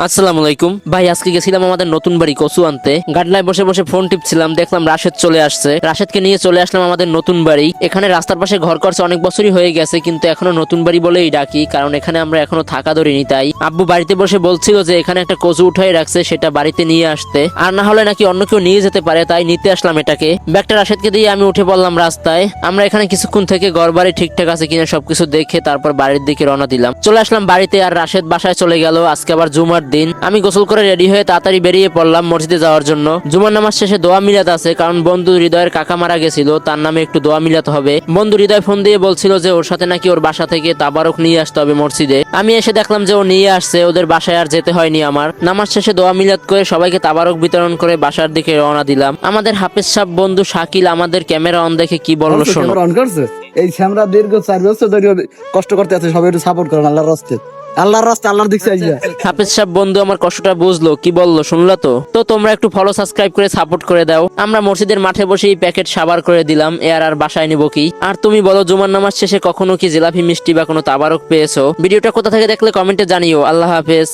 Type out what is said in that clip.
আসসালামু আলাইকুম ভাই, আজকে গেছিলাম আমাদের নতুন বাড়ি কচু আনতে। গাডলায় বসে বসে ফোন টিপছিলাম, দেখলাম রাশেদ চলে আসছে। রাশেদকে নিয়ে চলে আসলাম আমাদের নতুন বাড়ি। এখানে রাস্তার পাশে ঘর করছে, অনেক বছরই হয়ে গেছে, কিন্তু এখনো নতুন বাড়ি বলেই ডাকি, কারণ এখানে আমরা এখনো থাকা ধরিনি। তাই আব্বু বাড়িতে বসে বলছিল যে এখানে একটা কচু উঠাই রাখছে, সেটা বাড়িতে নিয়ে আসতে, আর না হলে নাকি অন্য কেউ নিয়ে যেতে পারে। তাই নিতে আসলাম এটাকে। ব্যাগটা রাশেদকে দিয়ে আমি উঠে পড়লাম রাস্তায়। আমরা এখানে কিছুক্ষণ থেকে ঘর বাড়ি ঠিকঠাক আছে কিনা সবকিছু দেখে তারপর বাড়ির দিকে রওনা দিলাম। চলে আসলাম বাড়িতে, আর রাশেদ বাসায় চলে গেল। আজকে আবার জুমার দিন। আমি গোসল করে রেডি হয়ে তাড়াতাড়ি বেরিয়ে পড়লাম মসজিদে যাওয়ার জন্য। জুমার নামাজ শেষে দোয়া মিলাত আছে, কারণ বন্ধু হৃদয়ের কাকা মারা গেছিল, তার নামে একটু দোয়া মিলাতে হবে। বন্ধু হৃদয় ফোন দিয়ে বলছিল যে ওর সাথে নাকি ওর বাসা থেকে তাবারক নিয়ে আসতে হবে মসজিদে। আমি এসে দেখলাম যে ও নিয়ে আসছে। ওদের বাসায় আর যেতে হয়নি আমার। নামাজ শেষে দোয়া মিলাত করে সবাইকে তাবারক বিতরণ করে বাসার দিকে রওনা দিলাম। আমাদের হাফেজ সাহেব বন্ধু শাকিল আমাদের ক্যামেরা অন দেখে কি বললো শোনো। অন করছে এই শ্যামরা দীর্ঘ 4 বছর ধরে কষ্ট করতে আছে, সবাই একটু সাপোর্ট করেন আল্লাহর রাস্তে। আল্লাহর রাস্তে আল্লাহর দিকে চাইয়া হাফেজ সাহেব বন্ধু আমার কষ্টটা বুঝলো, কি বললো শুনলা তো। তো তোমরা একটু ফলো সাবস্ক্রাইব করে সাপোর্ট করে দাও। আমরা মসজিদের মাঠে বসেই প্যাকেট সাবার করে দিলাম। আর বাসায় নিবো কি। আর তুমি বলো, জুমার নামাজ শেষে কখনো কি জিলাপি মিষ্টি বা কোনো তাবারক পেয়েছো? ভিডিওটা কোথা থেকে দেখলে কমেন্টে জানিও। আল্লাহ হাফেজ।